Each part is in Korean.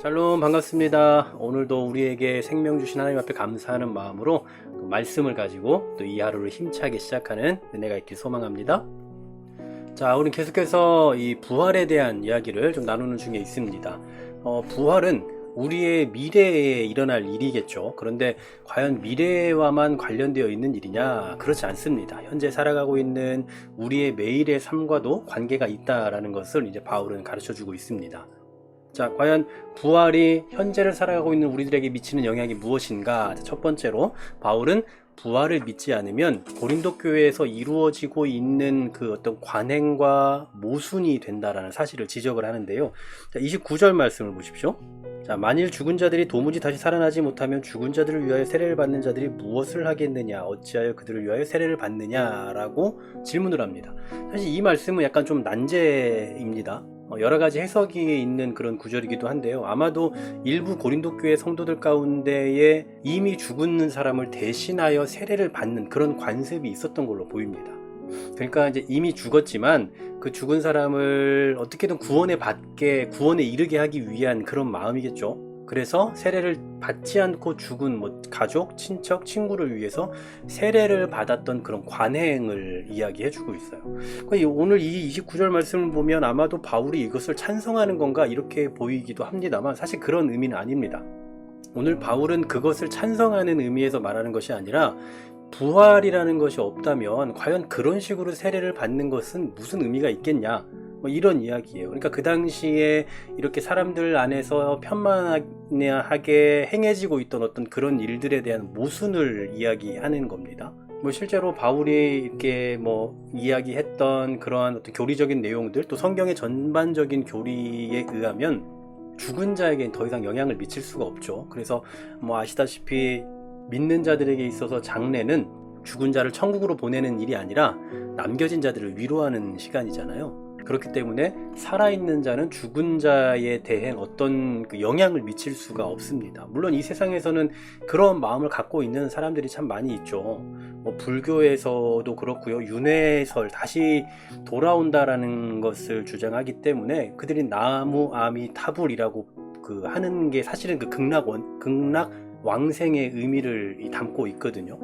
샬롬, 반갑습니다. 오늘도 우리에게 생명 주신 하나님 앞에 감사하는 마음으로 또 말씀을 가지고 또 이 하루를 힘차게 시작하는 은혜가 있길 소망합니다. 자, 우리 계속해서 이 부활에 대한 이야기를 좀 나누는 중에 있습니다. 부활은 우리의 미래에 일어날 일이겠죠. 그런데 과연 미래와만 관련되어 있는 일이냐? 그렇지 않습니다. 현재 살아가고 있는 우리의 매일의 삶과도 관계가 있다라는 것을 이제 바울은 가르쳐 주고 있습니다. 자, 과연 부활이 현재를 살아가고 있는 우리들에게 미치는 영향이 무엇인가? 첫 번째로 바울은 부활을 믿지 않으면 고린도 교회에서 이루어지고 있는 그 어떤 관행과 모순이 된다라는 사실을 지적을 하는데요. 자, 29절 말씀을 보십시오. 자, 만일 죽은 자들이 도무지 다시 살아나지 못하면 죽은 자들을 위하여 세례를 받는 자들이 무엇을 하겠느냐? 어찌하여 그들을 위하여 세례를 받느냐라고 질문을 합니다. 사실 이 말씀은 약간 좀 난제입니다. 여러 가지 해석이 있는 그런 구절이기도 한데요. 아마도 일부 고린도 교회 성도들 가운데에 이미 죽은 사람을 대신하여 세례를 받는 그런 관습이 있었던 걸로 보입니다. 그러니까 이제 이미 죽었지만 그 죽은 사람을 어떻게든 구원에 이르게 하기 위한 그런 마음이겠죠. 그래서 세례를 받지 않고 죽은 가족, 친척, 친구를 위해서 세례를 받았던 그런 관행을 이야기해주고 있어요. 오늘 이 29절 말씀을 보면 아마도 바울이 이것을 찬성하는 건가 이렇게 보이기도 합니다만 사실 그런 의미는 아닙니다. 오늘 바울은 그것을 찬성하는 의미에서 말하는 것이 아니라 부활이라는 것이 없다면 과연 그런 식으로 세례를 받는 것은 무슨 의미가 있겠냐, 이런 이야기예요. 그러니까 그 당시에 이렇게 사람들 안에서 편만하게 행해지고 있던 어떤 그런 일들에 대한 모순을 이야기하는 겁니다. 실제로 바울이 이렇게 이야기했던 그러한 어떤 교리적인 내용들, 또 성경의 전반적인 교리에 의하면 죽은 자에겐 더 이상 영향을 미칠 수가 없죠. 그래서 아시다시피 믿는 자들에게 있어서 장례는 죽은 자를 천국으로 보내는 일이 아니라 남겨진 자들을 위로하는 시간이잖아요. 그렇기 때문에 살아있는 자는 죽은 자에 대해 어떤 영향을 미칠 수가 없습니다. 물론 이 세상에서는 그런 마음을 갖고 있는 사람들이 참 많이 있죠. 불교에서도 그렇고요. 윤회설, 다시 돌아온다라는 것을 주장하기 때문에 그들이 나무 아미 타불이라고 하는 게 사실은 극락 왕생의 의미를 담고 있거든요.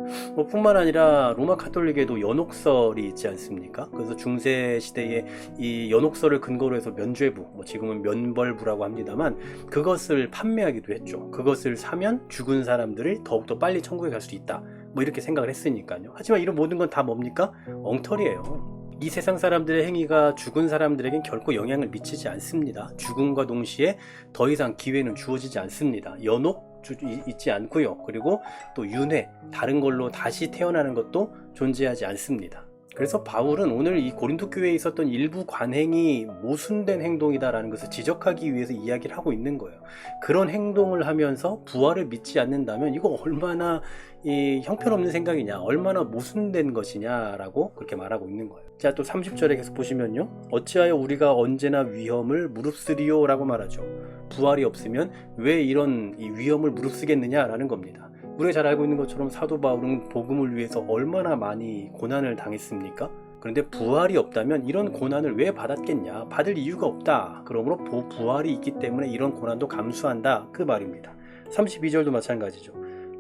뿐만 아니라 로마 카톨릭에도 연옥설이 있지 않습니까? 그래서 중세 시대에 이 연옥설을 근거로 해서 면죄부, 지금은 면벌부라고 합니다만, 그것을 판매하기도 했죠. 그것을 사면 죽은 사람들이 더욱더 빨리 천국에 갈 수 있다, 이렇게 생각을 했으니까요. 하지만 이런 모든 건 다 뭡니까? 엉터리예요. 이 세상 사람들의 행위가 죽은 사람들에겐 결코 영향을 미치지 않습니다. 죽음과 동시에 더 이상 기회는 주어지지 않습니다. 연옥 있지 않고요. 그리고 또 윤회, 다른 걸로 다시 태어나는 것도 존재하지 않습니다. 그래서 바울은 오늘 이 고린도 교회에 있었던 일부 관행이 모순된 행동이다라는 것을 지적하기 위해서 이야기를 하고 있는 거예요. 그런 행동을 하면서 부활을 믿지 않는다면 이거 얼마나 형편없는 생각이냐, 얼마나 모순된 것이냐라고 그렇게 말하고 있는 거예요. 자, 또 30절에 계속 보시면요, 어찌하여 우리가 언제나 위험을 무릅쓰리요 라고 말하죠. 부활이 없으면 왜 이런 위험을 무릅쓰겠느냐라는 겁니다. 우리가 잘 알고 있는 것처럼 사도 바울은 복음을 위해서 얼마나 많이 고난을 당했습니까? 그런데 부활이 없다면 이런 고난을 왜 받았겠냐? 받을 이유가 없다. 그러므로 부활이 있기 때문에 이런 고난도 감수한다, 그 말입니다. 32절도 마찬가지죠.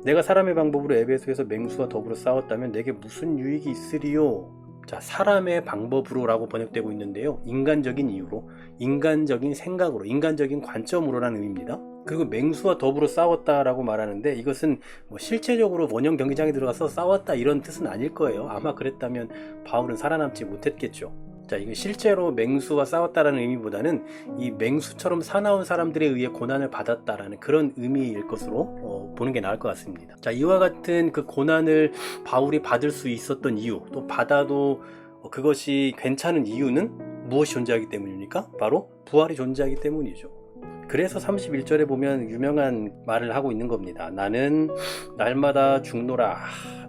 내가 사람의 방법으로 에베소에서 맹수와 더불어 싸웠다면 내게 무슨 유익이 있으리요? 자, 사람의 방법으로 라고 번역되고 있는데요, 인간적인 이유로, 인간적인 생각으로, 인간적인 관점으로라는 의미입니다. 그리고 맹수와 더불어 싸웠다라고 말하는데 이것은 실제적으로 원형 경기장에 들어가서 싸웠다 이런 뜻은 아닐 거예요. 아마 그랬다면 바울은 살아남지 못했겠죠. 자, 이건 실제로 맹수와 싸웠다라는 의미보다는 이 맹수처럼 사나운 사람들에 의해 고난을 받았다라는 그런 의미일 것으로 보는 게 나을 것 같습니다. 자, 이와 같은 그 고난을 바울이 받을 수 있었던 이유, 또 받아도 그것이 괜찮은 이유는 무엇이 존재하기 때문입니까? 바로 부활이 존재하기 때문이죠. 그래서 31절에 보면 유명한 말을 하고 있는 겁니다. 나는 날마다 죽노라.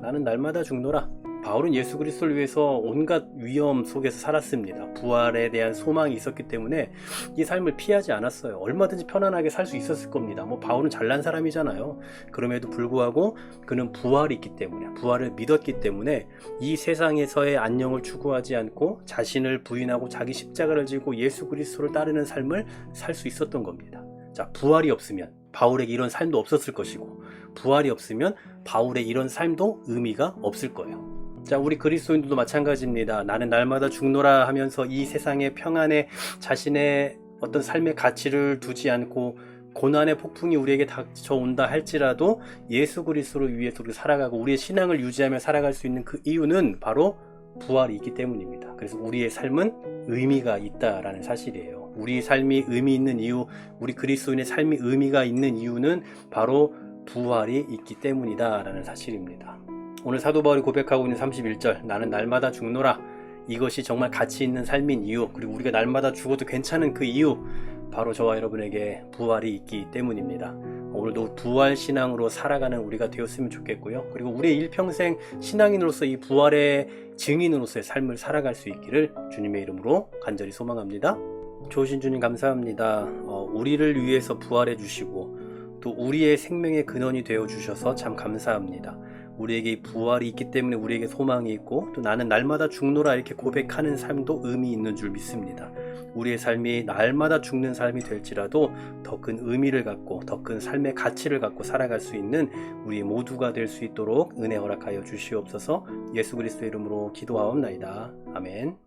나는 날마다 죽노라. 바울은 예수 그리스도를 위해서 온갖 위험 속에서 살았습니다. 부활에 대한 소망이 있었기 때문에 이 삶을 피하지 않았어요. 얼마든지 편안하게 살 수 있었을 겁니다. 바울은 잘난 사람이잖아요. 그럼에도 불구하고 그는 부활이 있기 때문에, 부활을 믿었기 때문에 이 세상에서의 안녕을 추구하지 않고 자신을 부인하고 자기 십자가를 지고 예수 그리스도를 따르는 삶을 살 수 있었던 겁니다. 자, 부활이 없으면 바울에게 이런 삶도 없었을 것이고, 부활이 없으면 바울의 이런 삶도 의미가 없을 거예요. 자, 우리 그리스도인들도 마찬가지입니다. 나는 날마다 죽노라 하면서 이 세상의 평안에 자신의 어떤 삶의 가치를 두지 않고 고난의 폭풍이 우리에게 닥쳐온다 할지라도 예수 그리스도를 위해서 우리가 살아가고 우리의 신앙을 유지하며 살아갈 수 있는 그 이유는 바로 부활이 있기 때문입니다. 그래서 우리의 삶은 의미가 있다라는 사실이에요. 우리 삶이 의미 있는 이유, 우리 그리스도인의 삶이 의미가 있는 이유는 바로 부활이 있기 때문이다라는 사실입니다. 오늘 사도 바울이 고백하고 있는 31절, 나는 날마다 죽노라, 이것이 정말 가치 있는 삶인 이유, 그리고 우리가 날마다 죽어도 괜찮은 그 이유, 바로 저와 여러분에게 부활이 있기 때문입니다. 오늘도 부활 신앙으로 살아가는 우리가 되었으면 좋겠고요. 그리고 우리의 일평생 신앙인으로서 이 부활의 증인으로서의 삶을 살아갈 수 있기를 주님의 이름으로 간절히 소망합니다. 좋으신 주님 감사합니다. 우리를 위해서 부활해 주시고 또 우리의 생명의 근원이 되어 주셔서 참 감사합니다. 우리에게 부활이 있기 때문에 우리에게 소망이 있고, 또 나는 날마다 죽노라 이렇게 고백하는 삶도 의미 있는 줄 믿습니다. 우리의 삶이 날마다 죽는 삶이 될지라도 더 큰 의미를 갖고 더 큰 삶의 가치를 갖고 살아갈 수 있는 우리 모두가 될 수 있도록 은혜 허락하여 주시옵소서. 예수 그리스도의 이름으로 기도하옵나이다. 아멘.